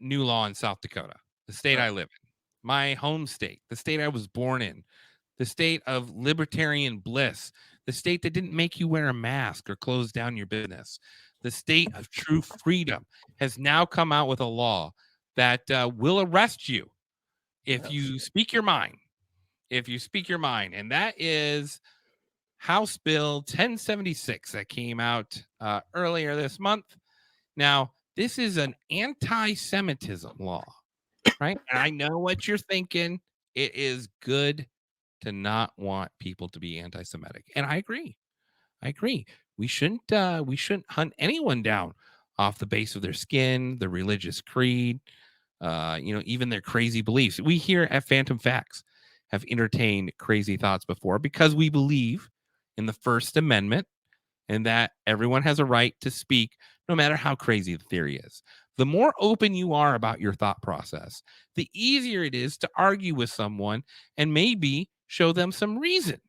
new law in South Dakota, the state I live in, my home state, the state I was born in, the state of libertarian bliss, the state that didn't make you wear a mask or close down your business, the state of true freedom, has now come out with a law that will arrest you if you speak your mind. If you speak your mind, and that is House Bill 1076 that came out earlier this month. Now, this is an anti-Semitism law, right? And I know what you're thinking. It is good to not want people to be anti-Semitic, and I agree. I agree. We shouldn't hunt anyone down off the base of their skin, their religious creed, even their crazy beliefs. We here at Phantom Facts have entertained crazy thoughts before because we believe in the First Amendment and that everyone has a right to speak no matter how crazy the theory is. The more open you are about your thought process, the easier it is to argue with someone and maybe show them some reason.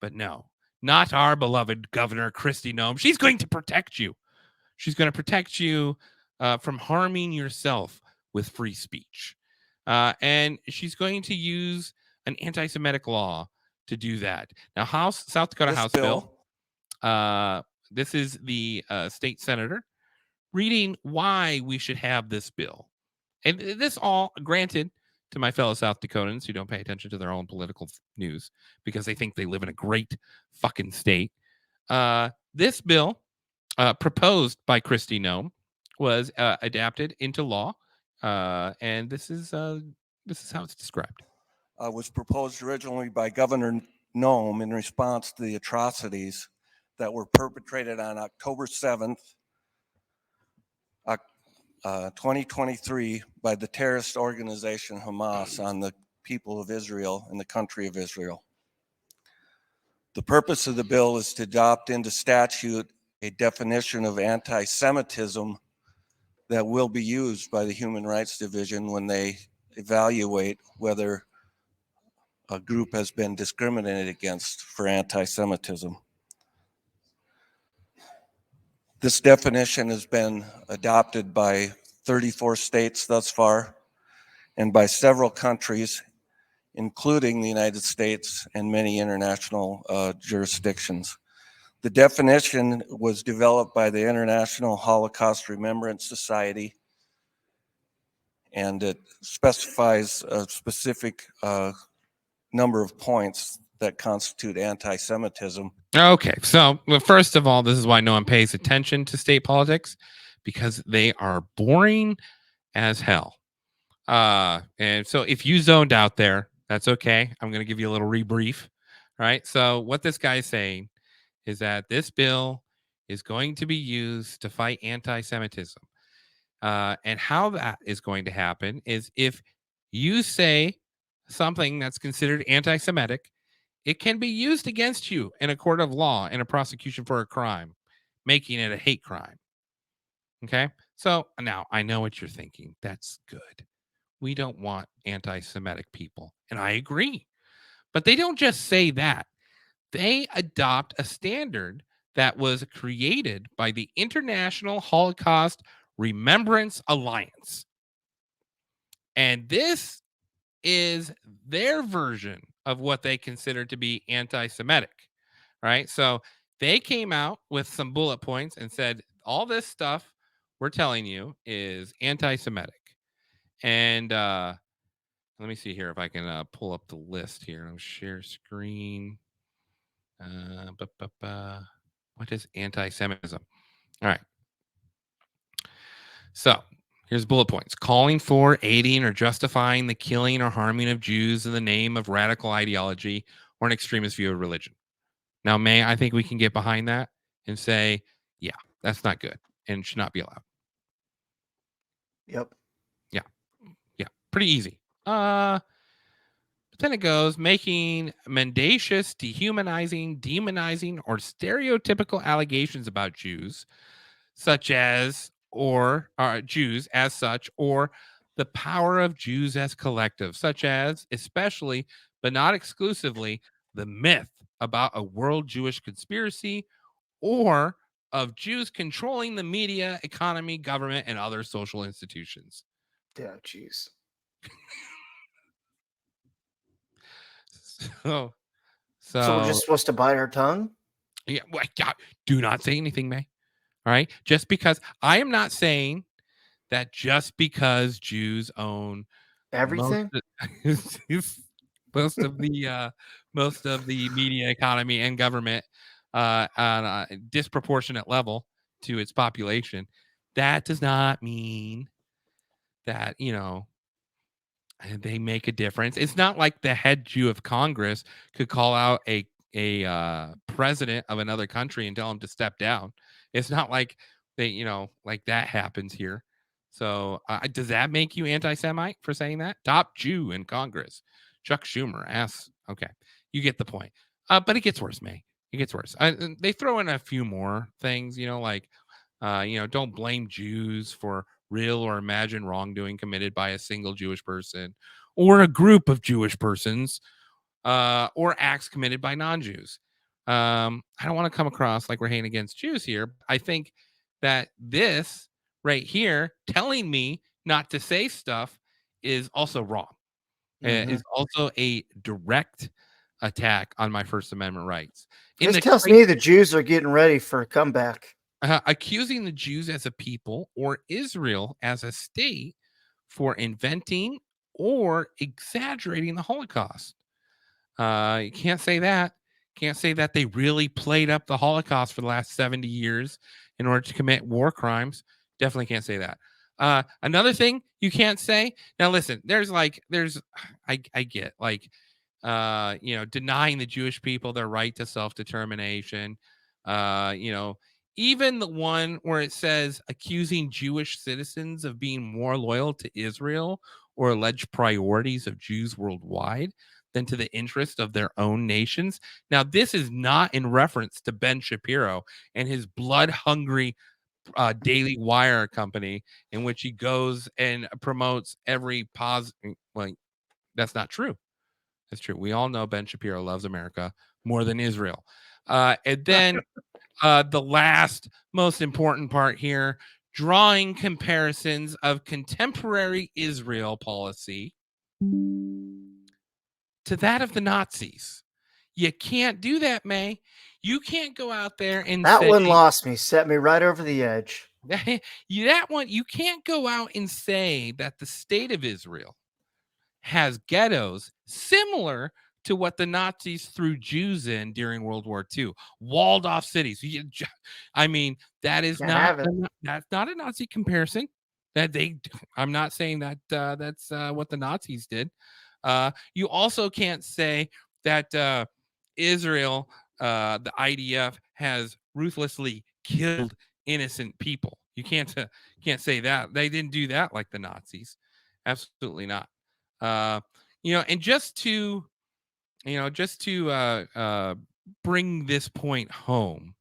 But no, not our beloved Governor Kristi Noem. She's going to protect you. She's going to protect you from harming yourself with free speech. And she's going to use an anti-Semitic law to do that. Now, South Dakota House Bill. This is the state senator reading why we should have this bill. And this all granted to my fellow South Dakotans who don't pay attention to their own political news because they think they live in a great fucking state. This bill, proposed by Kristi Noem, was adapted into law, and this is how it's described. Was proposed originally by Governor Noem in response to the atrocities that were perpetrated on October 7th, 2023 by the terrorist organization Hamas on the people of Israel and the country of Israel. The purpose of the bill is to adopt into statute a definition of anti-Semitism that will be used by the Human Rights Division when they evaluate whether a group has been discriminated against for anti-Semitism. This definition has been adopted by 34 states thus far and by several countries, including the United States and many international jurisdictions. The definition was developed by the International Holocaust Remembrance Society, and it specifies a specific number of points that constitute anti-Semitism. Okay, so first of all, this is why no one pays attention to state politics, because they are boring as hell. And so if you zoned out there, that's okay. I'm going to give you a little rebrief. Right. So what this guy is saying is that this bill is going to be used to fight anti-Semitism. And how that is going to happen is if you say something that's considered anti-Semitic, it can be used against you in a court of law in a prosecution for a crime, making it a hate crime. Okay. So now I know what you're thinking. That's good. We don't want anti-Semitic people. And I agree. But they don't just say that. They adopt a standard that was created by the International Holocaust Remembrance Alliance. And this is their version of what they consider to be anti-Semitic, right? So they came out with some bullet points and said, all this stuff we're telling you is anti-Semitic. And let me see here if I can pull up the list here. I'll share screen. What is anti-Semitism? All right. So here's bullet points: calling for, aiding, or justifying the killing or harming of Jews in the name of radical ideology or an extremist view of religion. Now, I think we can get behind that and say, yeah, that's not good and should not be allowed. Yep. Yeah. Pretty easy. But then it goes making mendacious, dehumanizing, demonizing, or stereotypical allegations about Jews, such as or Jews as such, or the power of Jews as collective, such as, especially, but not exclusively, the myth about a world Jewish conspiracy or of Jews controlling the media, economy, government, and other social institutions. Yeah, jeez. So, So we're just supposed to bite our tongue? yeah, do not say anything, May. All right. Just because I am not saying that just because Jews own most Everything? most of the media, economy, and government on a disproportionate level to its population, that does not mean that they make a difference. It's not like the head Jew of Congress could call out a president of another country and tell him to step down. It's not like like that happens here. So, does that make you anti-Semite for saying that? Top Jew in Congress, Chuck Schumer asks. Okay, you get the point. But it gets worse, May. It gets worse. They throw in a few more things, like, don't blame Jews for real or imagined wrongdoing committed by a single Jewish person or a group of Jewish persons, or acts committed by non-Jews. I don't want to come across like we're hating against Jews here. I think that this right here, telling me not to say stuff, is also wrong. Is also a direct attack on my First Amendment rights. In This the tells me the Jews are getting ready for a comeback. accusing the Jews as a people or Israel as a state for inventing or exaggerating the Holocaust. You can't say that. Can't say that they really played up the Holocaust for the last 70 years in order to commit war crimes. Definitely can't say that. Another thing you can't say. Now, listen, I get like, denying the Jewish people their right to self-determination. Uh, you know, Even the one where it says accusing Jewish citizens of being more loyal to Israel or alleged priorities of Jews worldwide than to the interest of their own nations. Now, this is not in reference to Ben Shapiro and his blood-hungry Daily Wire company, in which he goes and promotes every positive. Like, that's not true. That's true. We all know Ben Shapiro loves America more than Israel. And then the last most important part here, drawing comparisons of contemporary Israel policy to that of the Nazis. You can't do that, May. You can't go out there and That say one lost me, set me right over the edge. you can't go out and say that the state of Israel has ghettos similar to what the Nazis threw Jews in during World War II, walled off cities. I mean, that is I haven't. that's not a Nazi comparison. I'm not saying that that's what the Nazis did. You also can't say that Israel, the IDF, has ruthlessly killed innocent people. You can't say that they didn't do that like the Nazis. Absolutely not. And just to bring this point home,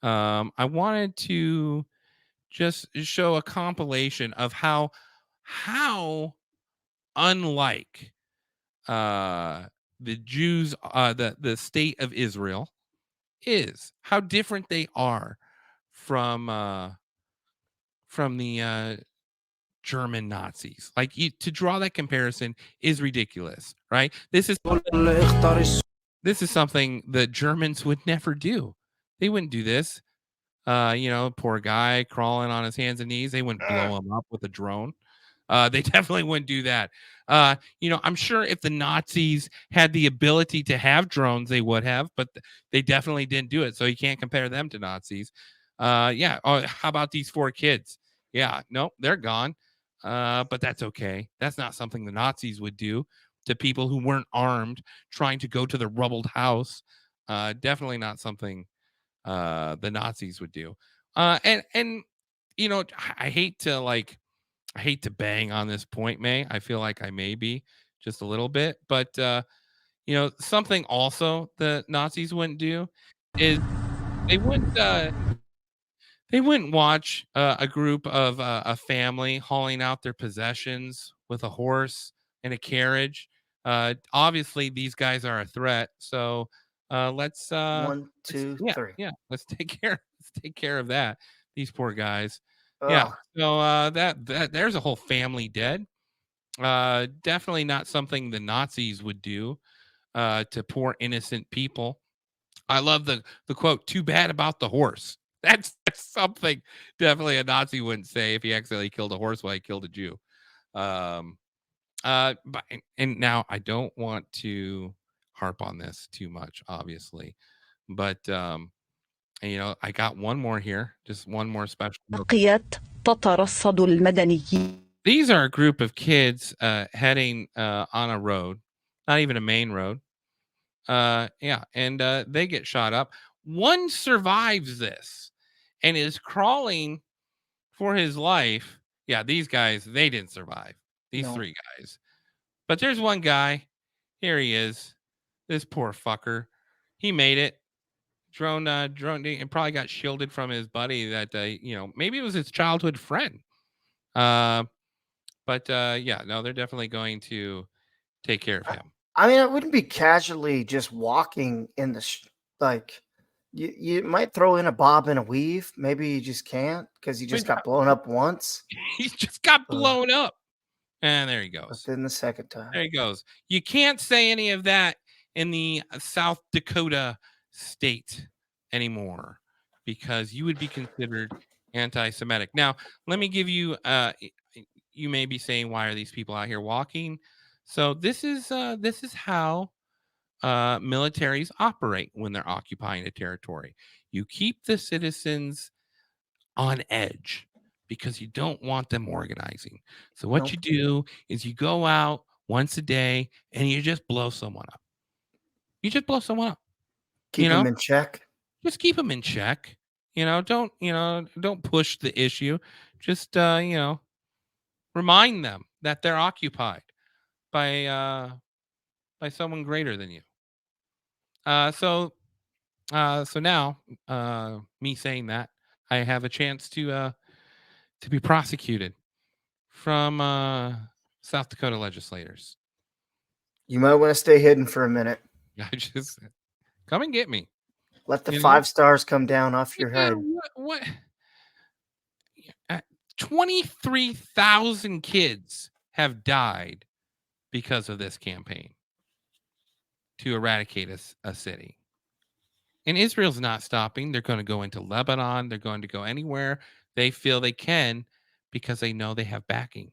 I wanted to just show a compilation of how unlike the Jews, the state of Israel is, how different they are from the German Nazis. Like, to draw that comparison is ridiculous, right? This is something the Germans would never do. They wouldn't do this. Poor guy crawling on his hands and knees. They wouldn't blow him up with a drone. They definitely wouldn't do that. I'm sure if the Nazis had the ability to have drones, they would have, but they definitely didn't do it. So you can't compare them to Nazis. Yeah. Oh, how about these 4 kids? Yeah. Nope, they're gone. But that's okay. That's not something the Nazis would do to people who weren't armed trying to go to the rubbled house. Definitely not something the Nazis would do. And I hate to bang on this point, May. I feel like I may be just a little bit, but something also the Nazis wouldn't do is they wouldn't uh, they wouldn't watch a group of a family hauling out their possessions with a horse and a carriage. Obviously, these guys are a threat, so let's One, two, yeah, three. yeah, let's take care Let's take care of that. These poor guys. Yeah. So that there's a whole family dead. Definitely not something the Nazis would do to poor innocent people. I love the quote, "Too bad about the horse." That's something definitely a Nazi wouldn't say if he accidentally killed a horse while he killed a Jew. Um, but and now I don't want to harp on this too much, obviously, but and, I got one more here, just one more special. تترصد المدنيين. These are a group of kids heading on a road, not even a main road. Yeah, and they get shot up. One survives this and is crawling for his life. Yeah, these guys, they didn't survive. These three guys. But there's one guy. Here he is. This poor fucker. He made it. Drone and probably got shielded from his buddy that maybe it was his childhood friend. But yeah, no, they're definitely going to take care of him. I mean, it wouldn't be casually just walking in the like. You might throw in a bob and a weave. Maybe you just can't because he just got blown up once. He just got blown up. And there he goes. But then the second time. There he goes. You can't say any of that in the South Dakota state anymore because you would be considered anti-Semitic. Now, let me give you, you may be saying, why are these people out here walking? So this is how militaries operate when they're occupying a territory. You keep the citizens on edge because you don't want them organizing. So what you do is you go out once a day and you just blow someone up. You just blow someone up. Keep them in check. Just keep them in check. Don't push the issue. Just remind them that they're occupied by someone greater than you. So now, me saying that, I have a chance to be prosecuted from South Dakota legislators. You might want to stay hidden for a minute. I just come and get me. Let the 5 stars come down off your head. What? 23,000 kids have died because of this campaign to eradicate a city. And Israel's not stopping. They're going to go into Lebanon. They're going to go anywhere they feel they can because they know they have backing.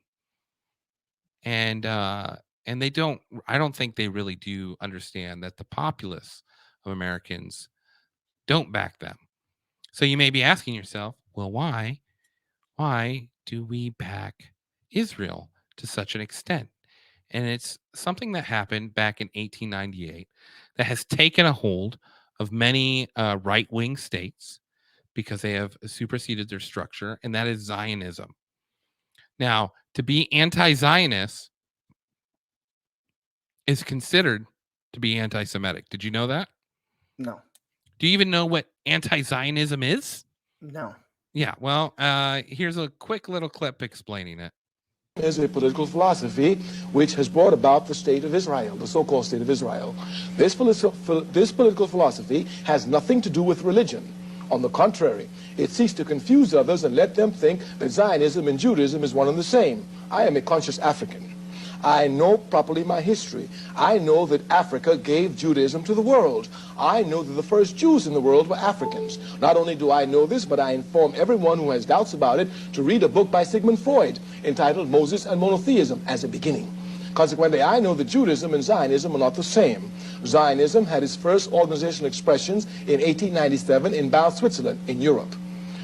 And they don't, I don't think they really do understand that the populace of Americans don't back them. So you may be asking yourself, well, why do we back Israel to such an extent? And it's something that happened back in 1898 that has taken a hold of many right-wing states because they have superseded their structure, and that is Zionism. Now, to be anti-Zionist is considered to be anti-Semitic. Did you know that? No. Do you even know what anti-Zionism is? No. Yeah, well, here's a quick little clip explaining it. Is a political philosophy which has brought about the state of Israel, the so-called state of Israel. This political philosophy has nothing to do with religion. On the contrary, it seeks to confuse others and let them think that Zionism and Judaism is one and the same. I am a conscious African. I know properly my history. I know that Africa gave Judaism to the world. I know that the first Jews in the world were Africans. Not only do I know this, but I inform everyone who has doubts about it to read a book by Sigmund Freud entitled Moses and Monotheism as a beginning. Consequently, I know that Judaism and Zionism are not the same. Zionism had its first organizational expressions in 1897 in Basel, Switzerland, in Europe.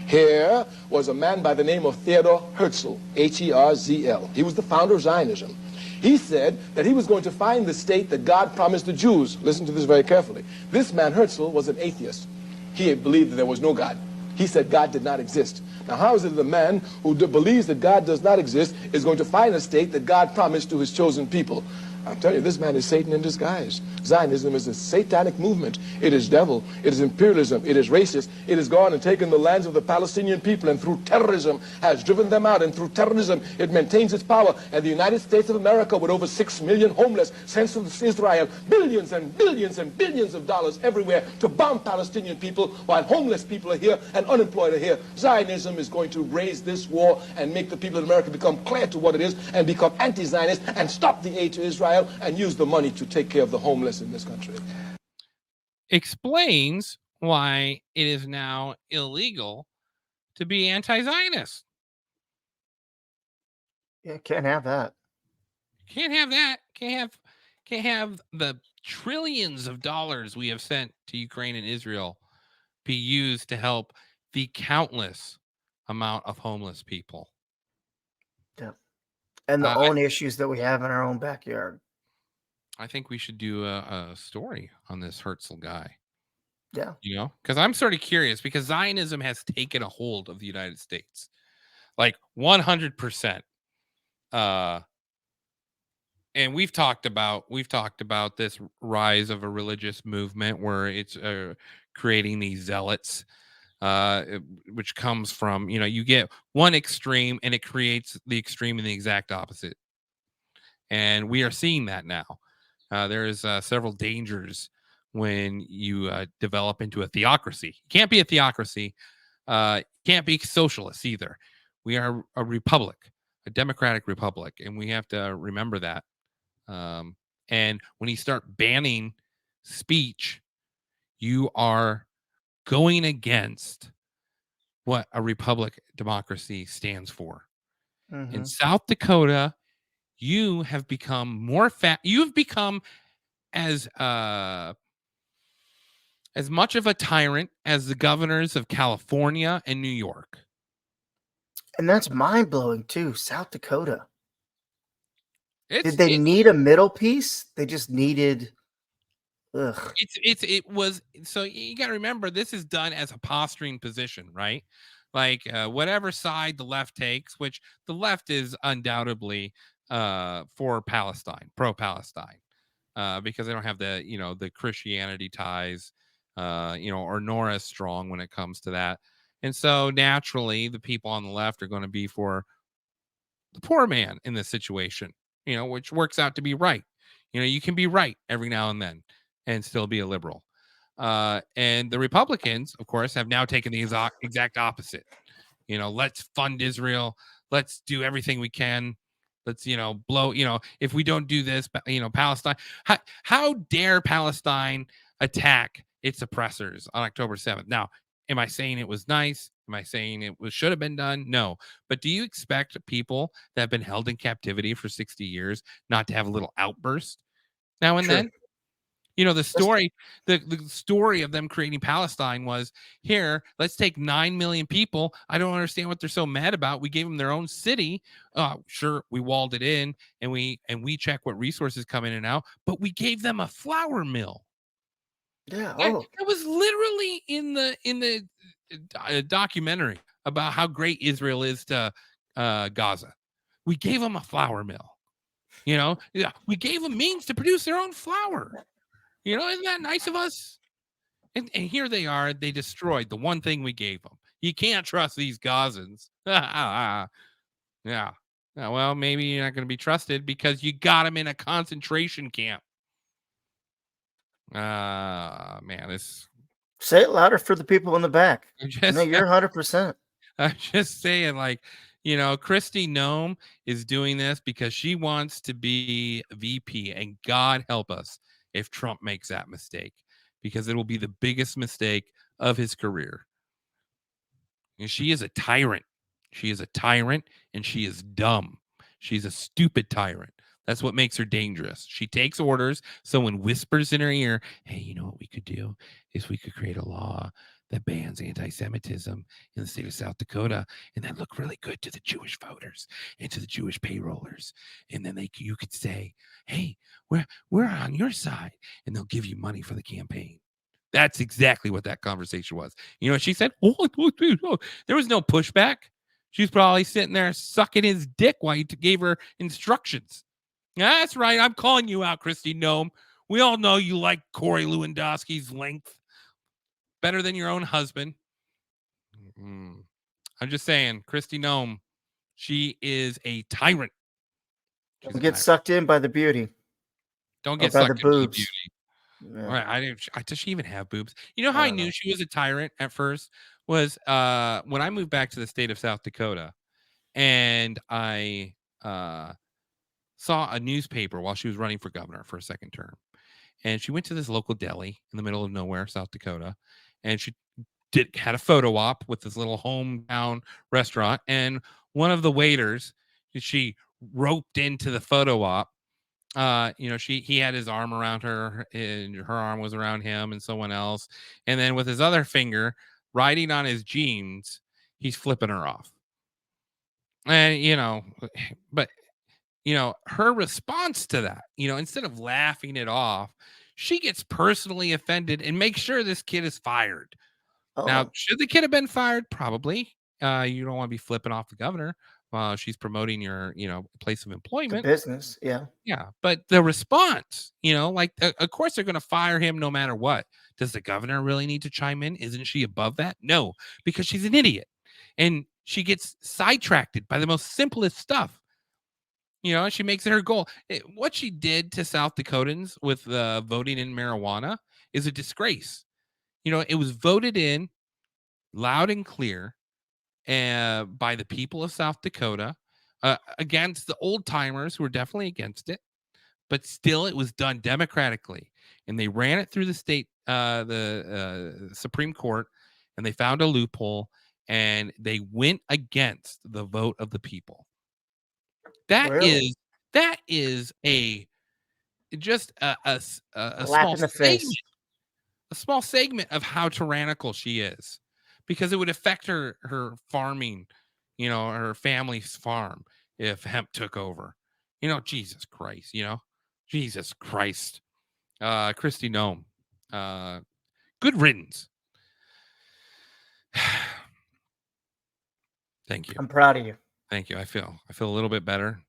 Here was a man by the name of Theodor Herzl, H-E-R-Z-L. He was the founder of Zionism. He said that he was going to find the state that God promised the Jews. Listen to this very carefully. This man, Herzl, was an atheist. He believed that there was no God. He said God did not exist. Now, how is it that a man who believes that God does not exist is going to find a state that God promised to his chosen people? I'm telling you, this man is Satan in disguise. Zionism is a satanic movement. It is devil. It is imperialism. It is racist. It has gone and taken the lands of the Palestinian people and through terrorism has driven them out. And through terrorism, it maintains its power. And the United States of America, with over 6 million homeless, sends to Israel billions and billions and billions of dollars everywhere to bomb Palestinian people while homeless people are here and unemployed are here. Zionism is going to raise this war and make the people in America become clear to what it is and become anti-Zionist and stop the aid to Israel and use the money to take care of the homeless in this country. Explains why it is now illegal to be anti-Zionist. Yeah, can't have that. Can't have that. Can't have the trillions of dollars we have sent to Ukraine and Israel be used to help the countless amount of homeless people. Yeah. And the I- own issues that we have in our own backyard. I think we should do a story on this Herzl guy. Yeah. You know, because I'm sort of curious because Zionism has taken a hold of the United States, like 100%. And we've talked about this rise of a religious movement where it's creating these zealots, which comes from, you know, you get one extreme and it creates the extreme and the exact opposite. And we are seeing that now. There's several dangers when you develop into a theocracy. You can't be a theocracy. Can't be socialist either. We are a republic, a democratic republic, and we have to remember that. And when you start banning speech, you are going against what a republic democracy stands for. Mhm. In South Dakota, you have become more you've become as much of a tyrant as the governors of California and New York. And that's mind blowing too. South Dakota. It's Did they need a middle piece? They just needed. Ugh. it was so you got to remember this is done as a posturing position, right? Like whatever side the left takes, which the left is undoubtedly for Palestine, pro-Palestine, because they don't have the, you know, the Christianity ties, you know, or nor as strong when it comes to that. And so naturally, the people on the left are going to be for the poor man in this situation, you know, which works out to be right. You know, you can be right every now and then and still be a liberal. And the Republicans, of course, have now taken the exact opposite. You know, let's fund Israel. Let's do everything we can. Let's, you know, blow, you know, if we don't do this, you know, Palestine, how dare Palestine attack its oppressors on October 7th? Now, am I saying it was nice? Am I saying it should have been done? No. But do you expect people that have been held in captivity for 60 years not to have a little outburst now and Sure. then? You know, the story of them creating Palestine was, here, let's take 9 million people. I don't understand what they're so mad about. We gave them their own city. Sure, we walled it in and we check what resources come in and out, but we gave them a flour mill. Yeah. That, Oh, that was literally in the documentary about how great Israel is to Gaza. We gave them a flour mill. You know, yeah, we gave them means to produce their own flour. You know, isn't that nice of us? And here they are. They destroyed the one thing we gave them. You can't trust these Gazans. Yeah. Well, maybe you're not going to be trusted because you got them in a concentration camp. Man, this. say it louder for the people in the back. I'm just, No, you're 100%. I'm just saying, like, you know, Kristi Noem is doing this because she wants to be VP, and God help us if Trump makes that mistake, because it will be the biggest mistake of his career. And she is a tyrant. She is a tyrant, and she is dumb. She's a stupid tyrant. That's what makes her dangerous. She takes orders. Someone whispers in her ear, hey, you know what we could do is we could create a law that bans anti-Semitism in the state of South Dakota, and that look really good to the Jewish voters and to the Jewish payrollers. And then you could say, hey, we're on your side, and they'll give you money for the campaign. That's exactly what that conversation was. You know what she said? Oh, there was no pushback. She's probably sitting there sucking his dick while he gave her instructions. That's right. I'm calling you out, Kristi Noem. We all know you like Corey Lewandowski's length better than your own husband. I'm just saying, Kristi Noem, she is a tyrant. She's Don't a get tyrant. sucked in by the beauty. Don't Or get by the sucked into the boobs. beauty. Yeah. All right, does she even have boobs? You know how I I don't knew know. she was a tyrant at first was when I moved back to the state of South Dakota, and I saw a newspaper while she was running for governor for a second term, and she went to this local deli in the middle of nowhere, South Dakota, and she had a photo op with this little hometown restaurant, and one of the waiters she roped into the photo op. He had his arm around her, and her arm was around him and someone else, and then with his other finger riding on his jeans, he's flipping her off. And but her response to that, instead of laughing it off, she gets personally offended and makes sure this kid is fired. Now, Oh, should the kid have been fired? Probably. You don't want to be flipping off the governor while she's promoting your, place of the employment. business. Yeah. Yeah, but the response, of course they're going to fire him no matter what. Does the governor really need to chime in? Isn't she above that? No, because she's an idiot, and she gets sidetracked by the most simplest stuff. She makes it her goal. What she did to South Dakotans with voting in marijuana is a disgrace. It was voted in loud and clear by the people of South Dakota against the old timers who were definitely against it, but still it was done democratically, and they ran it through the Supreme Court, and they found a loophole, and they went against the vote of the people. That Really? is a just a A lap small in the segment, face. a small segment of how tyrannical she is, because it would affect her farming, her family's farm if hemp took over. Jesus Christ, Jesus Christ. Kristi Noem. Good riddance. Thank you. I'm proud of you. Thank you. I feel a little bit better.